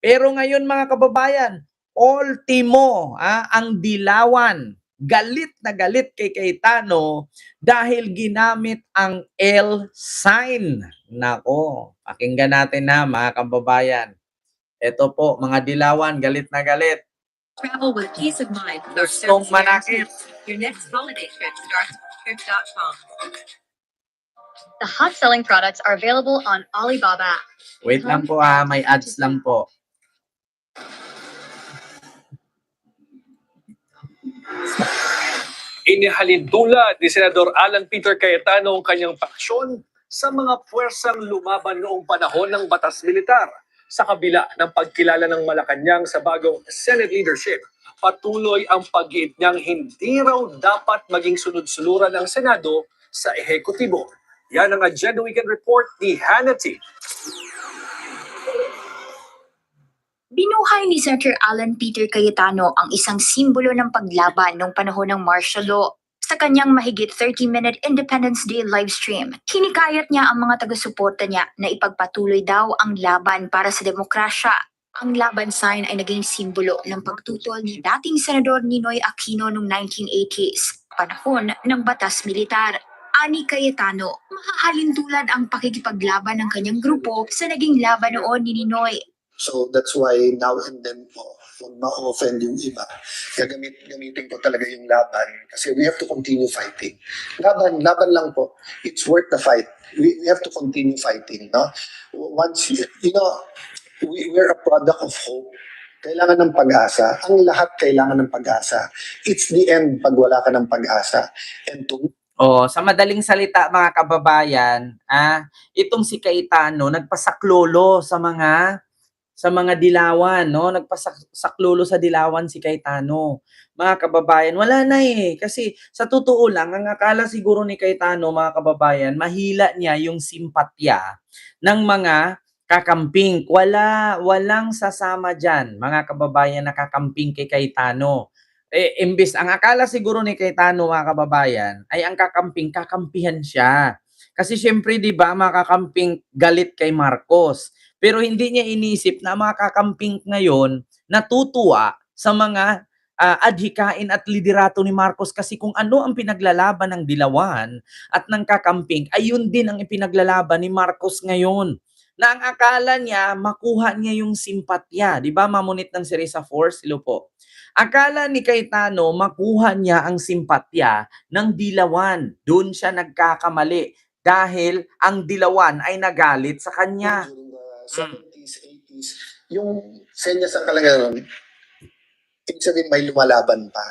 Pero ngayon mga kababayan, ultimo ang dilawan. Galit na galit kay Cayetano dahil ginamit ang L sign. Nako, pakinggan natin na mga kababayan. Ito po, mga dilawan, galit na galit. Travel with peace of mind with our Gustong service manakit. guarantee. Your next holiday trip starts with trip.com. The hot-selling products are available on Alibaba. Wait lang po may ads lang po. Inihalintulad ni Senador Alan Peter Cayetano ang kanyang paksyon sa mga puwersang lumaban noong panahon ng batas militar. Sa kabila ng pagkilala ng Malacanang sa bagong Senate leadership, patuloy ang pag-iit niyang hindi raw dapat maging sunod-suluran ng Senado sa ehekutibo. Yan ang Agenda Weekend Report ni Hannity. Binuhay ni Senator Alan Peter Cayetano ang isang simbolo ng paglaban noong panahon ng martial law. Sa kanyang mahigit 30-minute Independence Day livestream, hinikayat niya ang mga taga-suporta niya na ipagpatuloy daw ang laban para sa demokrasya. Ang laban sign ay naging simbolo ng pagtutol ni dating Senador Ninoy Aquino noong 1980s, panahon ng batas militar. Ani Cayetano, mahahalintulad ang pakikipaglaban ng kanyang grupo sa naging laban noon ni Ninoy. So that's why now and then po, kung ma-offend yung iba, gamitin ko talaga yung laban kasi we have to continue fighting. Laban lang po. It's worth the fight. We have to continue fighting, no? Once, we're a product of hope. Kailangan ng pag-asa. Ang lahat kailangan ng pag-asa. It's the end pag wala ka ng pag-asa. And to Sa madaling salita mga kababayan, itong si Cayetano nagpasaklolo sa mga dilawan, no? Nagpasaklolo sa dilawan si Cayetano. Mga kababayan, wala na kasi sa totoo lang, ang akala siguro ni Cayetano, mga kababayan, mahila niya yung simpatya ng mga kakamping. Walang sasama diyan, mga kababayan, na kakamping kay Cayetano. Imbes ang akala siguro ni Cayetano, mga kababayan, ay ang kakampihan siya. Kasi syempre, 'di ba, mga kakamping galit kay Marcos. Pero hindi niya inisip na mga kakamping ngayon natutuwa sa mga adhikain at liderato ni Marcos kasi kung ano ang pinaglalaban ng dilawan at ng kakamping ay yun din ang ipinaglalaban ni Marcos ngayon. Na ang akala niya makuha niya yung simpatya, 'di ba? Mamunit ng Seresa Force, silo po. Akala ni Cayetano makuha niya ang simpatya ng dilawan. Doon siya nagkakamali dahil ang dilawan ay nagalit sa kanya. during the 70s, 80s, yung senyas ang kalagayan, ibig sabihin may lumalaban pa.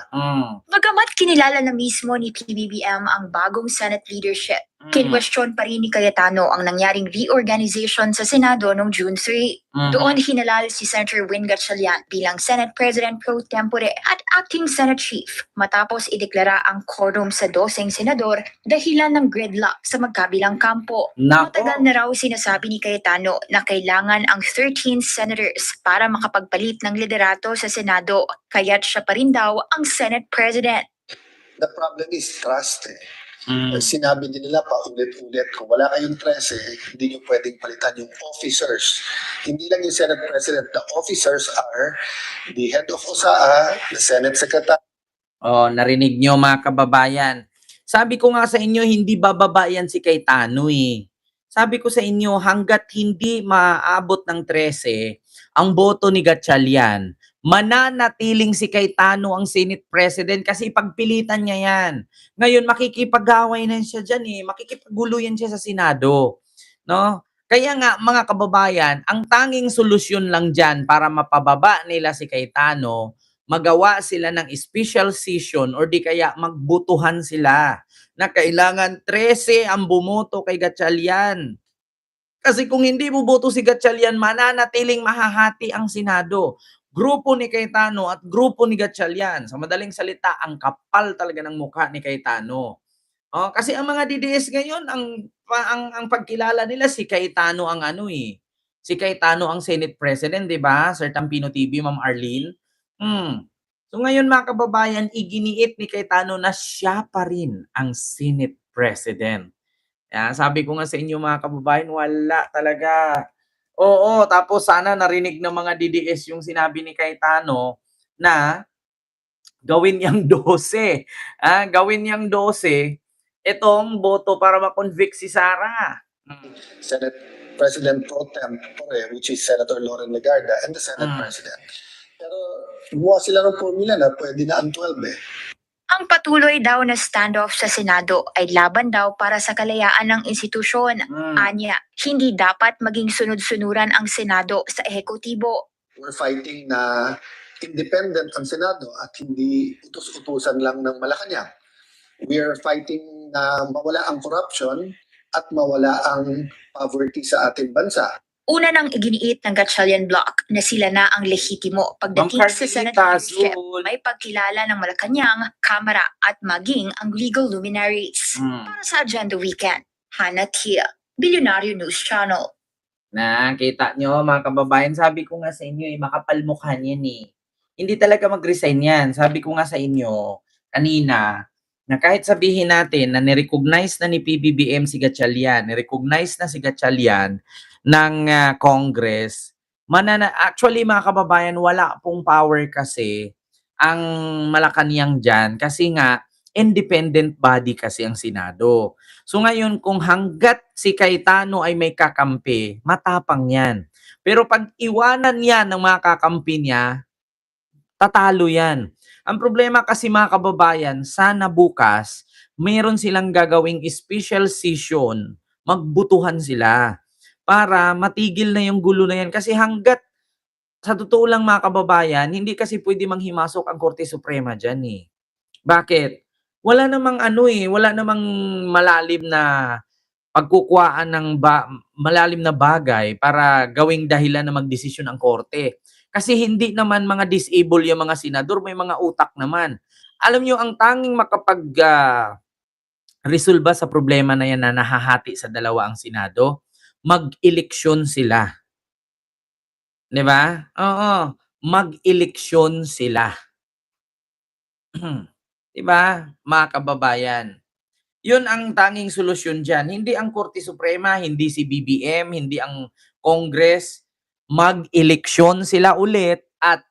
Bagamat kinilala na mismo ni PBBM ang bagong Senate leadership, kinwestiyon pa rin ni Cayetano ang nangyaring reorganization sa Senado noong June 3. Doon hinalal si Senator Win Gatchalian bilang Senate President pro tempore at Acting Senate Chief matapos ideklara ang quorum sa 12 senador dahilan ng gridlock sa magkabilang kampo. Nako. Matagal na raw sinasabi ni Cayetano na kailangan ang 13 senators para makapagpalit ng liderato sa Senado, kaya't siya pa rin daw ang Senate President. The problem is trust. Sinabi din nila paulit-ulit, kung wala kayong 13, hindi nyo pwedeng palitan yung officers. Hindi lang yung Senate President, the officers are the head of OSAA, the Senate Secretary. Narinig nyo mga kababayan. Sabi ko nga sa inyo, hindi bababa yan si Cayetano Sabi ko sa inyo, hanggat hindi maabot ng 13 ang boto ni Gatchalian, mananatiling si Cayetano ang Senate President kasi pagpilitan niya yan. Ngayon, makikipag-away na siya dyan makikipaggulo yan siya sa Senado. No? Kaya nga, mga kababayan, ang tanging solusyon lang dyan para mapababa nila si Cayetano, magawa sila ng special session or di kaya magbutuhan sila na kailangan 13 ang bumoto kay Gatchalian. Kasi kung hindi buboto si Gatchalian, mananatiling mahahati ang Senado. Grupo ni Cayetano at grupo ni Gatchalian. Sa madaling salita, ang kapal talaga ng mukha ni Cayetano. Kasi ang mga DDS ngayon, ang pagkilala nila si Cayetano ang si Cayetano ang Senate President, 'di ba? Sir Tampino TV, Ma'am Arlene. So ngayon mga kababayan, iginiit ni Cayetano na siya pa rin ang Senate President. Sabi ko nga sa inyo mga kababayan, Oo, tapos sana narinig ng mga DDS yung sinabi ni Cayetano na gawin niyang 12, gawin niyang 12 itong boto para ma-convict si Sara. Senate President Pro Tempore, which is Senator Loren Legarda, and the Senate Mm. President. Pero gumawa sila ng formula na pwede na ang 12 eh. Ang patuloy daw na standoff sa Senado ay laban daw para sa kalayaan ng institusyon. Anya, hindi dapat maging sunod-sunuran ang Senado sa ehekutibo. We're fighting na independent ang Senado at hindi utos-utusan lang ng Malacanang. We are fighting na mawala ang corruption at mawala ang poverty sa ating bansa. Una nang iginiit ng Gatchalian Bloc na sila na ang lehitimo pagdating sa Senate leadership. May pagkilala ng Malacanang, Kamara at maging ang legal luminaries. Para sa Agenda Weekend, Hannah Tia, Billionario News Channel. Nakita nyo mga kababayan, sabi ko nga sa inyo, makapal mukha yan eh. Hindi talaga mag-resign yan. Sabi ko nga sa inyo kanina, na kahit sabihin natin na nirecognize na ni PBBM si Gatchalian, nirecognize na si Gatchalian ng Congress, actually mga kababayan, wala pong power kasi ang Malacanang dyan kasi nga independent body kasi ang Senado. So ngayon kung hanggat si Cayetano ay may kakampi, matapang yan. Pero pag iwanan yan ng mga kakampi niya, tatalo yan. Ang problema kasi mga kababayan, sana bukas, mayroon silang gagawing special session, magbutuhan sila para matigil na yung gulo na yan. Kasi hanggat, sa totoo lang mga kababayan, hindi kasi pwede manghimasok ang Korte Suprema dyan eh. Bakit? Wala namang wala namang malalim na pagkukuhaan ng malalim na bagay para gawing dahilan na magdesisyon ang korte. Kasi hindi naman mga disable yung mga senador, may mga utak naman. Alam nyo, ang tanging resolba sa problema na yan na nahahati sa dalawa ang Senado, mag-eleksyon sila. 'Di ba? Oo, mag-eleksyon sila. 'Di ba, mga kababayan? Yun ang tanging solusyon dyan. Hindi ang Korte Suprema, hindi si BBM, hindi ang Congress. Mag-eleksyon sila ulit at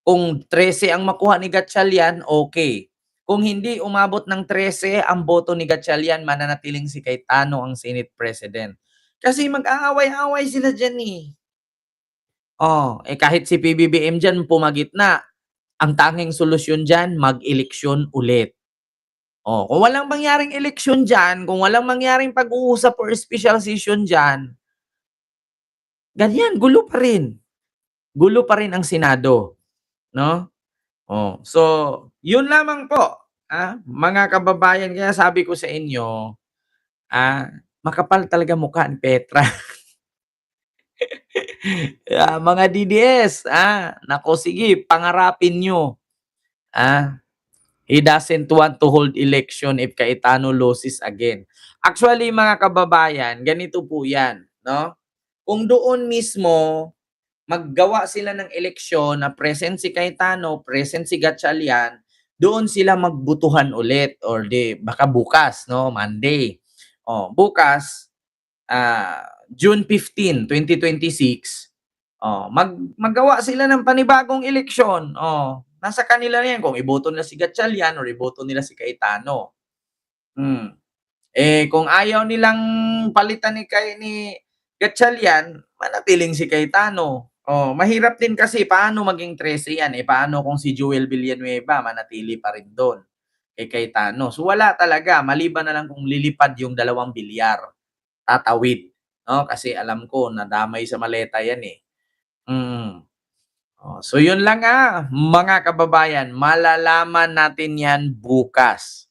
kung 13 ang makuha ni Gatchalian, okay. Kung hindi umabot ng 13 ang boto ni Gatchalian, mananatiling si Cayetano ang Senate President. Kasi mag-aaway-away sila dyan eh. Kahit si PBBM dyan pumagitna, ang tanging solusyon dyan, mag-eleksyon ulit. Kung walang mangyaring eleksyon dyan, kung walang mangyaring pag-uusap or special session dyan, ganyan, gulo pa rin. Gulo pa rin ang Senado. No? So, yun lamang po. Mga kababayan, kaya sabi ko sa inyo, makapal talaga mukha ni Petra. Mga DDS, nako sige, pangarapin nyo. He doesn't want to hold election if Cayetano loses again. Actually, mga kababayan, ganito po yan. No? Kung doon mismo, maggawa sila ng eleksyon na present si Cayetano, present si Gatchalian, doon sila magbutuhan ulit or baka bukas, no, Monday. Bukas, June 15, 2026, maggawa sila ng panibagong eleksyon. Nasa kanila na yan kung iboto nila si Gatchalian or iboto nila si Cayetano. Kung ayaw nilang palitan ni Gatchalian, manatiling si Cayetano. Mahirap din kasi paano maging 13 yan. Paano kung si Joel Villanueva manatili pa rin doon kay Cayetano. So wala talaga. Maliban na lang kung lilipad yung 2 bilyar. Tatawid. No? Kasi alam ko, nadamay sa maleta yan eh. So yun lang mga kababayan. Malalaman natin yan bukas.